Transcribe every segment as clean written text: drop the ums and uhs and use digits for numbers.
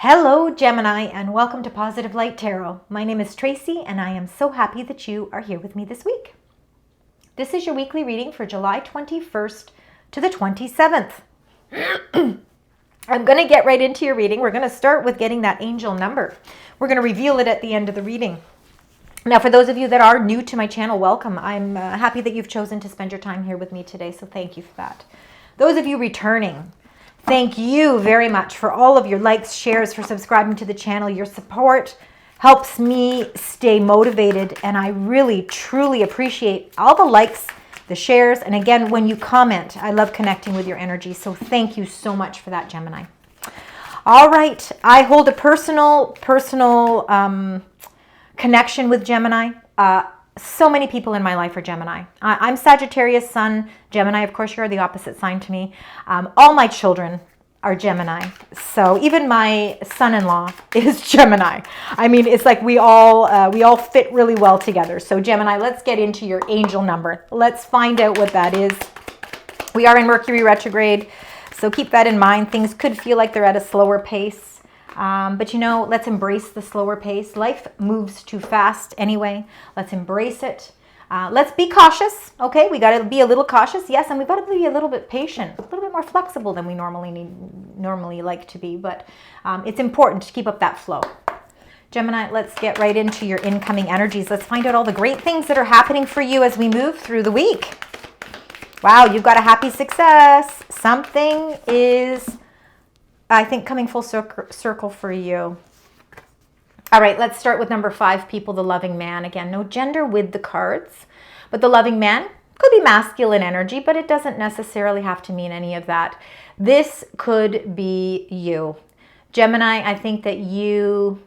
Hello, Gemini, and welcome to Positive Light Tarot. My name is Tracy, and I am so happy that you are here with me this week. This is your weekly reading for July 21st to the 27th. I'm going to get right into your reading. We're going to start with getting that angel number. We're going to reveal it at the end of the reading. Now, for those of you that are new to my channel, welcome. I'm happy that you've chosen to spend your time here with me today, so thank you for that. Those of you returning, thank you very much for all of your likes, shares, for subscribing to the channel. Your support helps me stay motivated, and I really, truly appreciate all the likes, the shares, and again, when you comment, I love connecting with your energy, so thank you so much for that, Gemini. All right, I hold a personal connection with Gemini. So many people in my life are Gemini. I'm Sagittarius Sun, Gemini. Of course, you're the opposite sign to me. All my children are Gemini. So even my son-in-law is Gemini. I mean, it's like we all fit really well together. So Gemini, let's get into your angel number. Let's find out what that is. We are in Mercury retrograde, so keep that in mind. Things could feel like they're at a slower pace. But you know, let's embrace the slower pace. Life moves too fast anyway. Let's embrace it. Let's be cautious, okay? We got to be a little cautious, yes, and we've got to be a little bit patient, a little bit more flexible than we normally like to be, but it's important to keep up that flow. Gemini, let's get right into your incoming energies. Let's find out all the great things that are happening for you as we move through the week. Wow, you've got a happy success. Something is, I think, coming full circle for you. All right, let's start with number 5, people, the loving man. Again, no gender with the cards, but the loving man could be masculine energy, but it doesn't necessarily have to mean any of that. This could be you. Gemini, I think that you,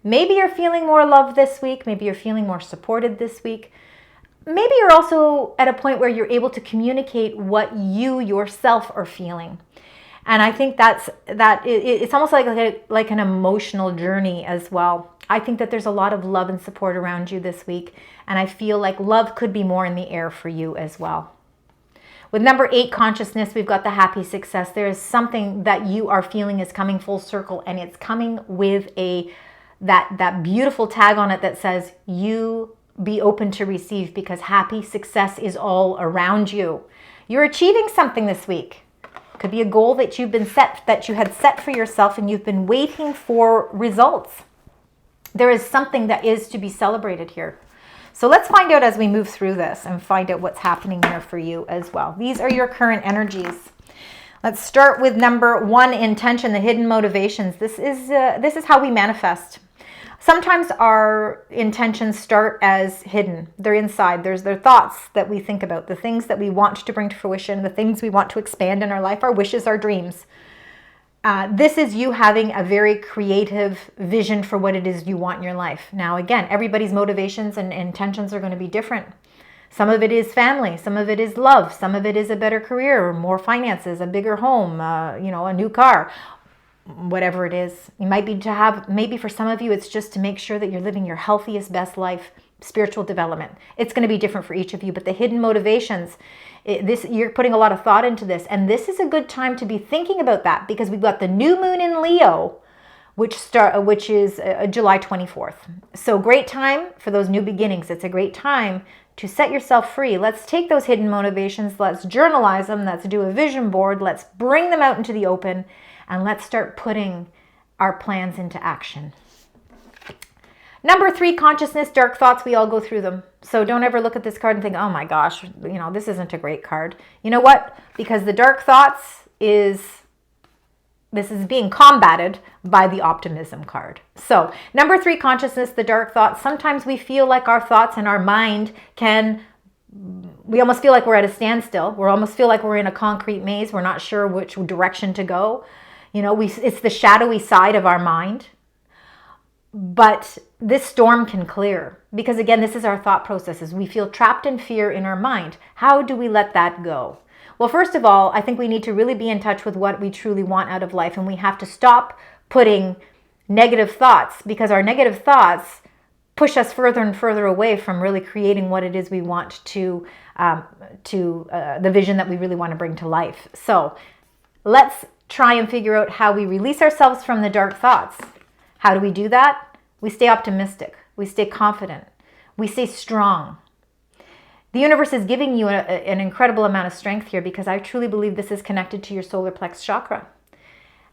maybe you're feeling more love this week. Maybe you're feeling more supported this week. Maybe you're also at a point where you're able to communicate what you yourself are feeling. And I think it's almost like an emotional journey as well. I think that there's a lot of love and support around you this week. And I feel like love could be more in the air for you as well. With number 8, consciousness, we've got the happy success. There is something that you are feeling is coming full circle. And it's coming with that beautiful tag on it that says, you be open to receive, because happy success is all around you. You're achieving something this week. Could be a goal that you had set for yourself, and you've been waiting for results. There is something that is to be celebrated here. So let's find out as we move through this and find out what's happening here for you as well. These are your current energies. Let's start with number 1, intention, the hidden motivations. This is how we manifest. Sometimes our intentions start as hidden. They're inside. There's their thoughts that we think about, the things that we want to bring to fruition, the things we want to expand in our life, our wishes, our dreams. This is you having a very creative vision for what it is you want in your life. Now, again, everybody's motivations and intentions are going to be different. Some of it is family. Some of it is love. Some of it is a better career, more finances, a bigger home, a new car. Whatever it is, it might be to have, maybe for some of you, it's just to make sure that you're living your healthiest, best life, spiritual development. It's going to be different for each of you, but the hidden motivations, you're putting a lot of thought into this, and this is a good time to be thinking about that, because we've got the new moon in Leo, which is July 24th. So great time for those new beginnings. It's a great time to set yourself free. Let's take those hidden motivations, let's journalize them, let's do a vision board, let's bring them out into the open, and let's start putting our plans into action. Number 3, consciousness, dark thoughts. We all go through them. So don't ever look at this card and think, oh my gosh, this isn't a great card. You know what? Because the dark thoughts this is being combated by the optimism card. So number 3, consciousness, the dark thoughts. Sometimes we feel like our thoughts and our mind we almost feel like we're at a standstill. We almost feel like we're in a concrete maze. We're not sure which direction to go. It's the shadowy side of our mind. But this storm can clear, because again, this is our thought processes. We feel trapped in fear in our mind. How do we let that go? Well, first of all, I think we need to really be in touch with what we truly want out of life, and we have to stop putting negative thoughts, because our negative thoughts push us further and further away from really creating what it is we want to the vision that we really want to bring to life. So let's try and figure out how we release ourselves from the dark thoughts. How do we do that? We stay optimistic. We stay confident. We stay strong. The universe is giving you an incredible amount of strength here, because I truly believe this is connected to your solar plex chakra.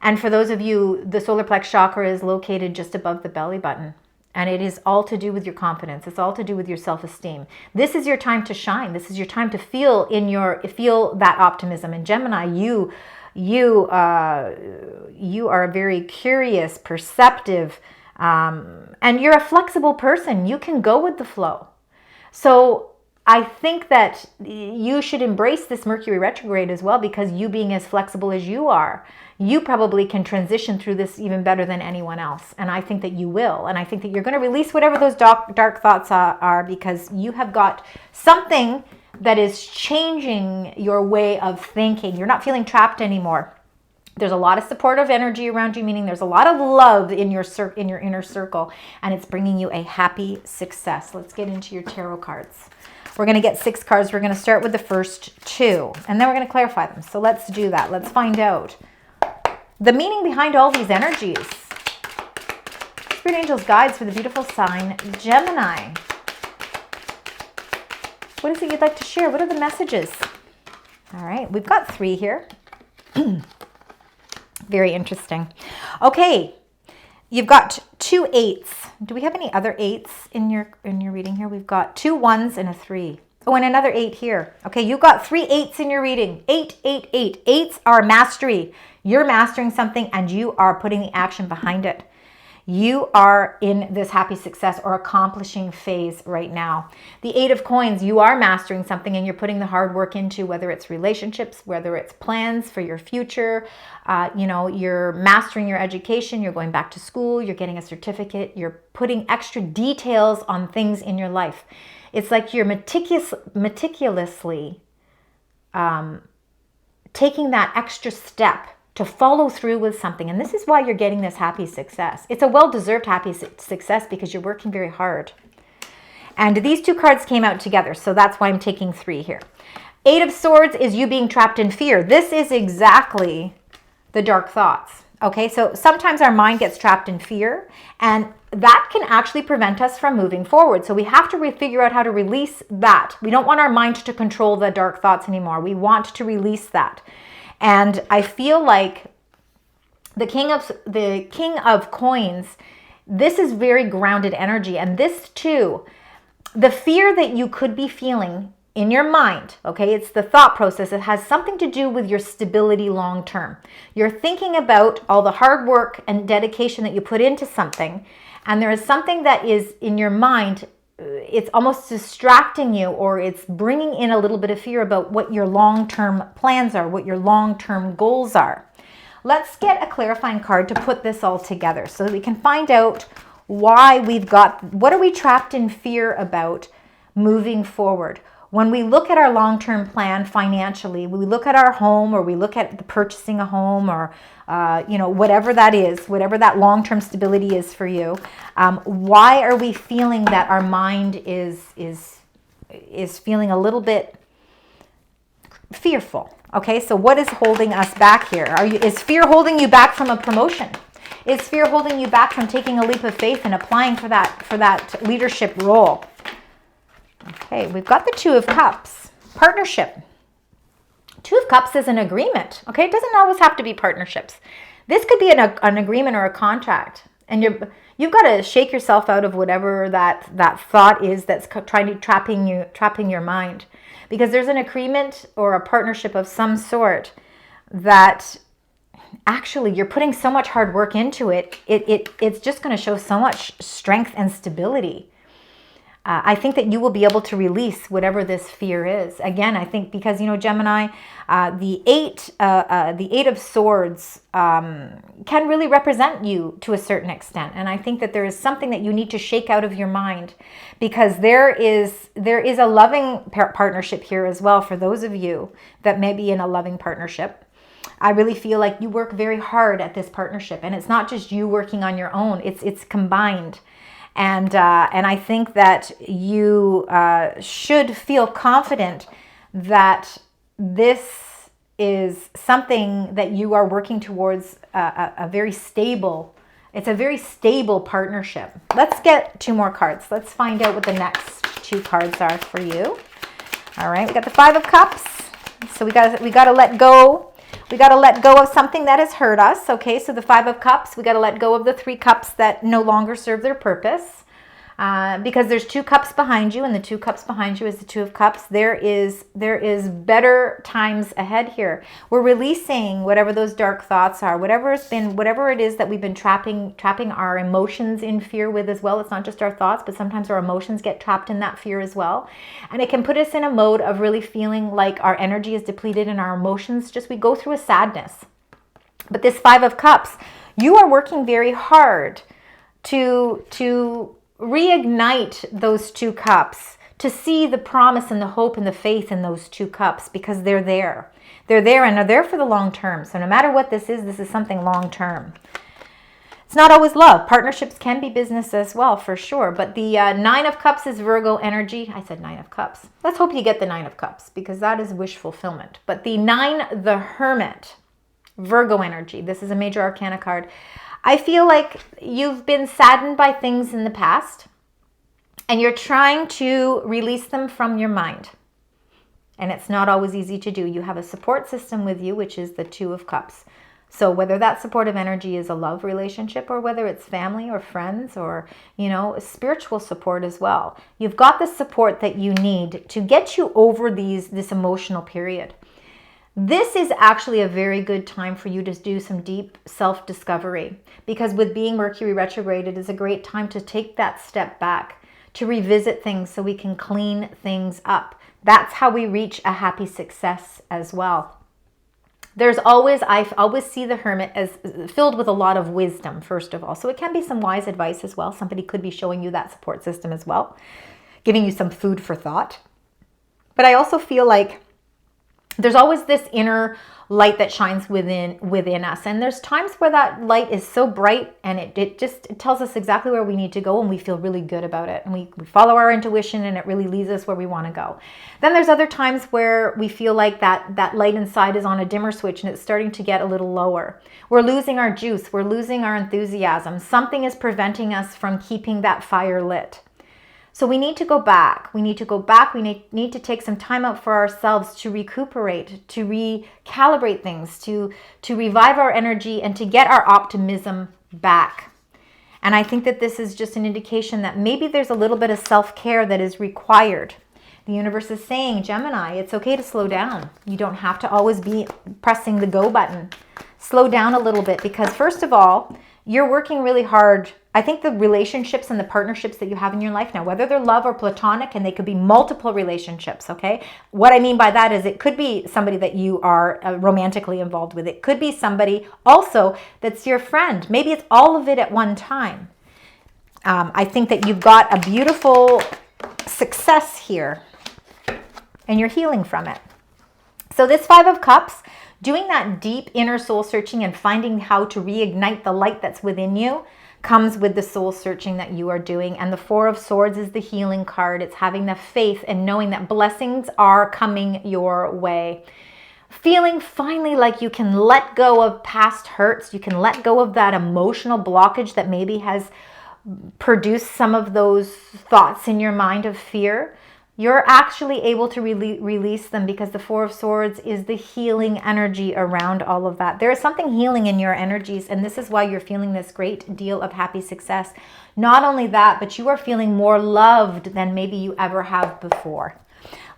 And for those of you, the solar plex chakra is located just above the belly button. And it is all to do with your confidence. It's all to do with your self-esteem. This is your time to shine. This is your time to feel that optimism. And Gemini, you are a very curious, perceptive, and you're a flexible person. You can go with the flow. So I think that you should embrace this Mercury retrograde as well, because you being as flexible as you are, you probably can transition through this even better than anyone else. And I think that you will. And I think that you're going to release whatever those dark thoughts are, because you have got something that is changing your way of thinking. You're not feeling trapped anymore. There's a lot of supportive energy around you, meaning there's a lot of love in your inner circle, and it's bringing you a happy success. Let's get into your tarot cards. We're going to get 6 cards. We're going to start with the first 2, and then we're going to clarify them. So let's do that. Let's find out the meaning behind all these energies. Spirit Angels guides for the beautiful sign Gemini. What is it you'd like to share? What are the messages? All right, we've got 3 here. Very interesting. Okay, you've got 2 8s. Do we have any other 8s in your reading here? We've got 2 1s and a 3. Oh, and another 8 here. Okay, you've got 3 8s in your reading. 8, 8, 8. 8s are mastery. You're mastering something and you are putting the action behind it. You are in this happy success or accomplishing phase right now. The 8 of coins, you are mastering something and you're putting the hard work into, whether it's relationships, whether it's plans for your future. You're mastering your education, you're going back to school, you're getting a certificate, you're putting extra details on things in your life. It's like you're meticulously taking that extra step to follow through with something. And this is why you're getting this happy success. It's a well-deserved happy success because you're working very hard. And these 2 cards came out together, so that's why I'm taking 3 here. 8 of Swords is you being trapped in fear. This is exactly the dark thoughts. Okay, so sometimes our mind gets trapped in fear, and that can actually prevent us from moving forward. So we have to figure out how to release that. We don't want our mind to control the dark thoughts anymore. We want to release that. And I feel like the King of Coins, this is very grounded energy. And this too, the fear that you could be feeling in your mind, okay, it's the thought process. It has something to do with your stability long term. You're thinking about all the hard work and dedication that you put into something, and there is something that is in your mind. It's almost distracting you, or it's bringing in a little bit of fear about what your long-term plans are, what your long-term goals are. Let's get a clarifying card to put this all together so that we can find out why what are we trapped in fear about moving forward. When we look at our long-term plan financially, we look at our home, or we look at purchasing a home, or whatever that is, whatever that long-term stability is for you, why are we feeling that our mind is feeling a little bit fearful? Okay, so what is holding us back here? Is fear holding you back from a promotion? Is fear holding you back from taking a leap of faith and applying for that leadership role? Okay, we've got the 2 of Cups, partnership. 2 of Cups is an agreement, okay? It doesn't always have to be partnerships. This could be an agreement or a contract, and you've got to shake yourself out of whatever that thought is that's trapping your mind, because there's an agreement or a partnership of some sort that actually you're putting so much hard work into it. It's just going to show so much strength and stability. I think that you will be able to release whatever this fear is. Again, I think because, Gemini, the 8 of Swords can really represent you to a certain extent. And I think that there is something that you need to shake out of your mind, because there is a loving partnership here as well for those of you that may be in a loving partnership. I really feel like you work very hard at this partnership, and it's not just you working on your own, it's combined. And I think that you should feel confident that this is something that you are working towards a very stable, it's a very stable partnership. Let's get 2 more cards. Let's find out what the next 2 cards are for you. All right, we got the 5 of Cups. So we got to let go. We got to let go of something that has hurt us. Okay, so the 5 of Cups, we got to let go of the 3 cups that no longer serve their purpose. Because there's 2 cups behind you, and the 2 cups behind you is the 2 of Cups. There is better times ahead here. We're releasing whatever those dark thoughts are, whatever it is that we've been trapping our emotions in fear with as well. It's not just our thoughts, but sometimes our emotions get trapped in that fear as well. And it can put us in a mode of really feeling like our energy is depleted and our emotions we go through a sadness. But this 5 of Cups, you are working very hard to reignite those 2 cups, to see the promise and the hope and the faith in those 2 cups, because they're there. They're there, and they're there for the long term. So no matter what this is something long term. It's not always love. Partnerships can be business as well, for sure. But the 9 of Cups is Virgo energy. I said 9 of Cups. Let's hope you get the 9 of Cups, because that is wish fulfillment. But the 9, the Hermit, Virgo energy. This is a major arcana card. I feel like you've been saddened by things in the past, and you're trying to release them from your mind. And it's not always easy to do. You have a support system with you, which is the 2 of Cups. So whether that supportive energy is a love relationship, or whether it's family or friends, or, spiritual support as well, you've got the support that you need to get you over this emotional period. This is actually a very good time for you to do some deep self-discovery, because with being Mercury retrograde, it is a great time to take that step back, to revisit things so we can clean things up. That's how we reach a happy success as well. I always see the Hermit as filled with a lot of wisdom, first of all. So it can be some wise advice as well. Somebody could be showing you that support system as well, giving you some food for thought. But I also feel like there's always this inner light that shines within us. And there's times where that light is so bright, and it tells us exactly where we need to go, and we feel really good about it. And we follow our intuition, and it really leads us where we want to go. Then there's other times where we feel like that light inside is on a dimmer switch, and it's starting to get a little lower. We're losing our juice. We're losing our enthusiasm. Something is preventing us from keeping that fire lit. So we need to go back. We need to take some time out for ourselves to recuperate, to recalibrate things, to revive our energy, and to get our optimism back. And I think that this is just an indication that maybe there's a little bit of self-care that is required. The universe is saying, Gemini, it's okay to slow down. You don't have to always be pressing the go button. Slow down a little bit, because first of all, you're working really hard. I think the relationships and the partnerships that you have in your life now, whether they're love or platonic, and they could be multiple relationships, okay? What I mean by that is it could be somebody that you are romantically involved with. It could be somebody also that's your friend. Maybe it's all of it at one time. I think that you've got a beautiful success here, and you're healing from it. So this 5 of Cups, doing that deep inner soul searching and finding how to reignite the light that's within you, comes with the soul searching that you are doing. And the 4 of Swords is the healing card. It's having the faith and knowing that blessings are coming your way. Feeling finally like you can let go of past hurts. You can let go of that emotional blockage that maybe has produced some of those thoughts in your mind of fear. You're actually able to release them, because the 4 of Swords is the healing energy around all of that. There is something healing in your energies, and this is why you're feeling this great deal of happy success. Not only that, but you are feeling more loved than maybe you ever have before.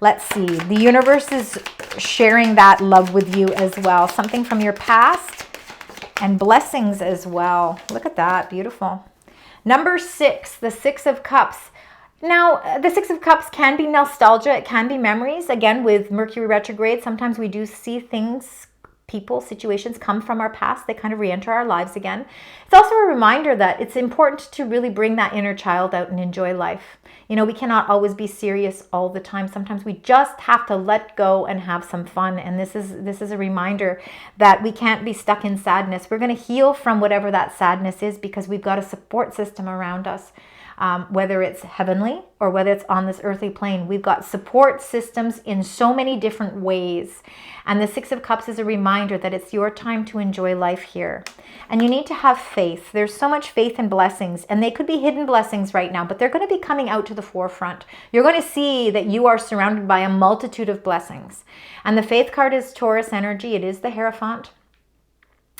Let's see. The universe is sharing that love with you as well. Something from your past and blessings as well. Look at that. Beautiful. Number 6, the 6 of Cups. Now, the 6 of Cups can be nostalgia. It can be memories. Again, with Mercury retrograde, sometimes we do see things, people, situations come from our past. They kind of re-enter our lives again. It's also a reminder that it's important to really bring that inner child out and enjoy life. You know, we cannot always be serious all the time. Sometimes we just have to let go and have some fun. And this is a reminder that we can't be stuck in sadness. We're going to heal from whatever that sadness is, because we've got a support system around us. whether it's heavenly or whether it's on this earthly plane. We've got support systems in so many different ways. And the Six of Cups is a reminder that it's your time to enjoy life here. And you need to have faith. There's so much faith and blessings, and they could be hidden blessings right now, but they're going to be coming out to the forefront. You're going to see that you are surrounded by a multitude of blessings. And the Faith card is Taurus energy. It is the Hierophant.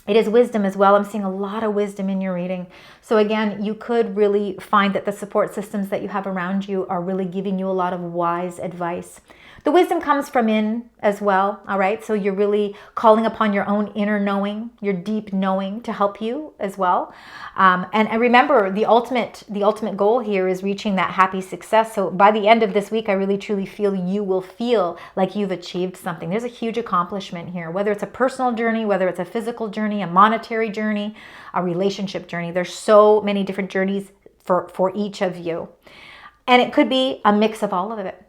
It is wisdom as well. I'm seeing a lot of wisdom in your reading. So again, you could really find that the support systems that you have around you are really giving you a lot of wise advice. The wisdom comes from in as well, all right? So you're really calling upon your own inner knowing, your deep knowing to help you as well. And remember, the ultimate goal here is reaching that happy success. So by the end of this week, I really truly feel you will feel like you've achieved something. There's a huge accomplishment here, whether it's a personal journey, whether it's a physical journey, a monetary journey, a relationship journey. There's so many different journeys for each of you. And it could be a mix of all of it.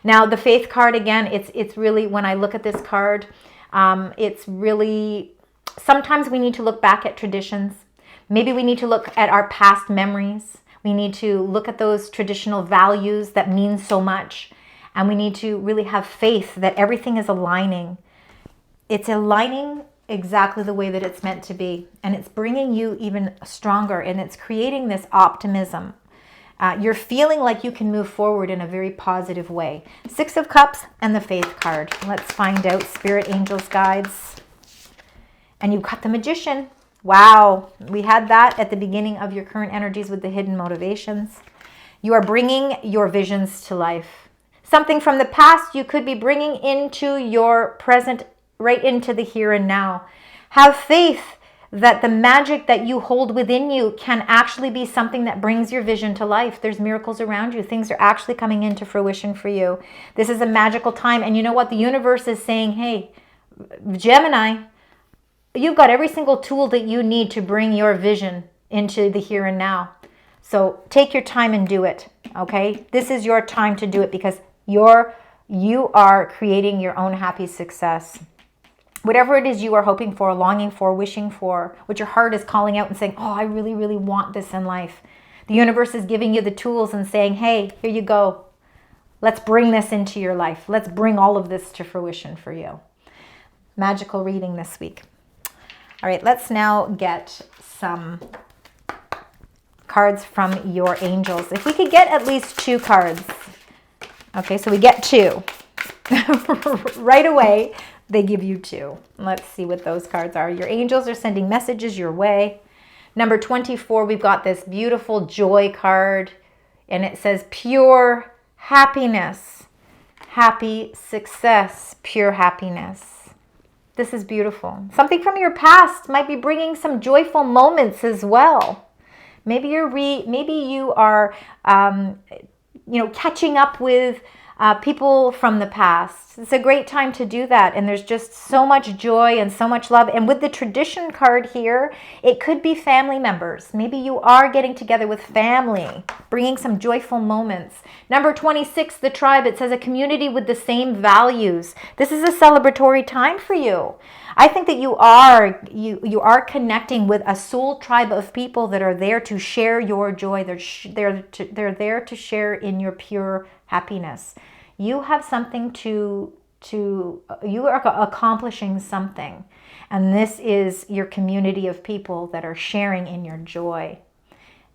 Now, the Faith card, again, it's really, when I look at this card, it's really, sometimes we need to look back at traditions. Maybe we need to look at our past memories. We need to look at those traditional values that mean so much. And we need to really have faith that everything is aligning. It's aligning exactly the way that it's meant to be. And it's bringing you even stronger, and it's creating this optimism. You're feeling like you can move forward in a very positive way. Six of Cups and the Faith card. Let's find out Spirit, Angels, Guides. And you've got the Magician. Wow. We had that at the beginning of your current energies with the hidden motivations. You are bringing your visions to life. Something from the past you could be bringing into your present, right into the here and now. Have faith that the magic that you hold within you can actually be something that brings your vision to life. There's miracles around you. Things are actually coming into fruition for you. This is a magical time. And you know what? The universe is saying, hey, Gemini, you've got every single tool that you need to bring your vision into the here and now. So take your time and do it, okay? This is your time to do it, because you are creating your own happy success. Whatever it is you are hoping for, longing for, wishing for, what your heart is calling out and saying, oh, I really, really want this in life. The universe is giving you the tools and saying, hey, here you go. Let's bring this into your life. Let's bring all of this to fruition for you. Magical reading this week. All right, let's now get some cards from your angels. If we could get at least 2 cards. Okay, so we get 2. Right away, they give you 2. Let's see what those cards are. Your angels are sending messages your way. Number 24, we've got this beautiful joy card, and it says pure happiness, happy success, pure happiness. This is beautiful. Something from your past might be bringing some joyful moments as well. Maybe you are catching up with people from the past. It's a great time to do that, and there's just so much joy and so much love. And with the tradition card here, it could be family members. Maybe you are getting together with family, bringing some joyful moments. Number 26, the tribe. It says a community with the same values. This is a celebratory time for you. I think that you are connecting with a soul tribe of people that are there to share your joy. They're there to share in your pure happiness. You have something you are accomplishing something. And this is your community of people that are sharing in your joy.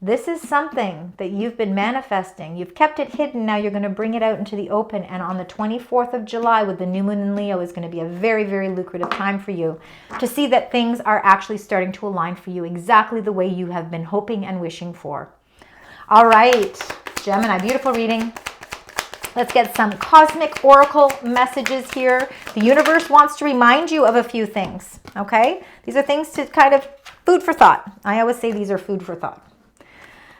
This is something that you've been manifesting. You've kept it hidden. Now you're going to bring it out into the open. And on the 24th of July with the new moon in Leo is going to be a very, very lucrative time for you to see that things are actually starting to align for you exactly the way you have been hoping and wishing for. All right, Gemini, beautiful reading. Let's get some cosmic oracle messages here. The universe wants to remind you of a few things, okay? These are things to kind of food for thought. I always say these are food for thought.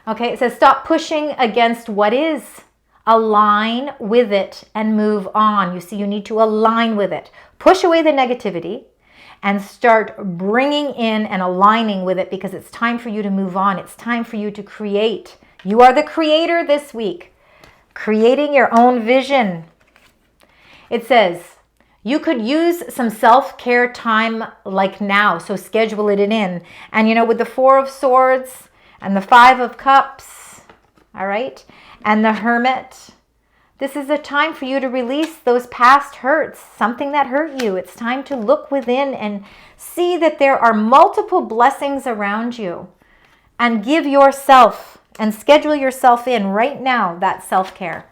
Okay, it says stop pushing against what is. Align with it and move on. You see, you need to align with it. Push away the negativity and start bringing in and aligning with it, because it's time for you to move on. It's time for you to create. You are the creator this week, creating your own vision. It says you could use some self-care time like now, so schedule it in. And with the 4 of Swords and the 5 of Cups, all right? And the Hermit. This is a time for you to release those past hurts, something that hurt you. It's time to look within and see that there are multiple blessings around you, and give yourself and schedule yourself in right now, that self-care.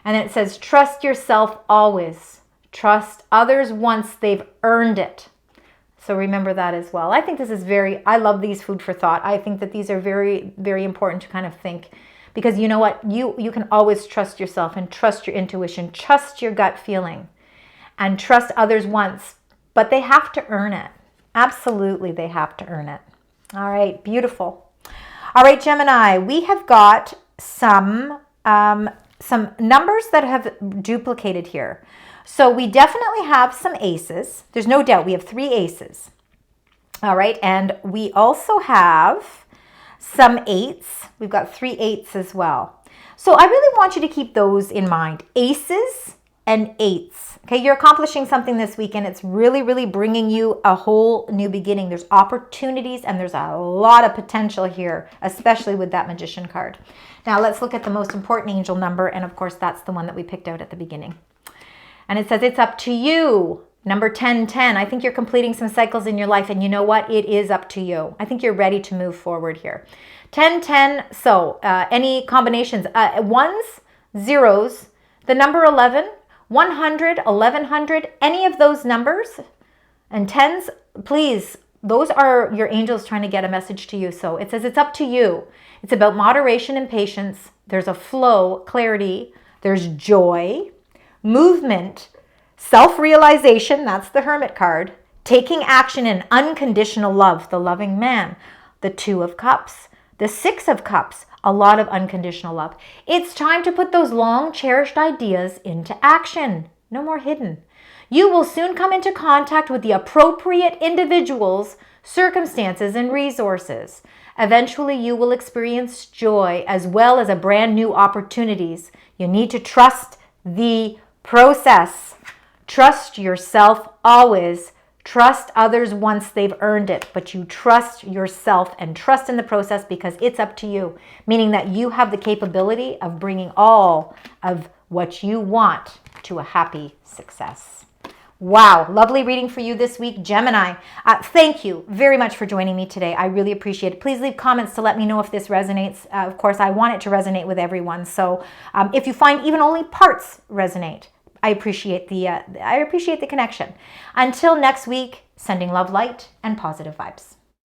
And it says, trust yourself always. Trust others once they've earned it. So remember that as well. I think this is I love these food for thought. I think that these are very, very important to kind of think. Because you know what? You can always trust yourself and trust your intuition, trust your gut feeling, and trust others once. But they have to earn it. Absolutely, they have to earn it. All right, beautiful. All right, Gemini, we have got some numbers that have duplicated here. So we definitely have some aces. There's no doubt we have 3 aces. All right, and we also have some 8s. We've got 3 8s as well. So I really want you to keep those in mind. Aces and 8s. Okay, you're accomplishing something this weekend. It's really, really bringing you a whole new beginning. There's opportunities and there's a lot of potential here, especially with that Magician card. Now let's look at the most important angel number, and of course that's the one that we picked out at the beginning. And it says it's up to you. Number 1010. I think you're completing some cycles in your life, and you know what? It is up to you. I think you're ready to move forward here. 1010. So any combinations? 1s, 0s, the number 11, 100, 1100, any of those numbers and 10s, please, those are your angels trying to get a message to you. So it says it's up to you. It's about moderation and patience. There's a flow, clarity. There's joy, movement, self-realization. That's the Hermit card. Taking action in unconditional love, the loving man. The 2 of Cups, the 6 of Cups, a lot of unconditional love. It's time to put those long-cherished ideas into action. No more hidden. You will soon come into contact with the appropriate individuals, circumstances, and resources. Eventually, you will experience joy as well as a brand new opportunities. You need to trust the process. Trust yourself always. Trust others once they've earned it, but you trust yourself and trust in the process because it's up to you, meaning that you have the capability of bringing all of what you want to a happy success. Wow, lovely reading for you this week, Gemini. Thank you very much for joining me today. I really appreciate it. Please leave comments to let me know if this resonates. Of course, I want it to resonate with everyone. So if you find even only parts resonate, I appreciate the connection. Until next week, sending love, light, and positive vibes.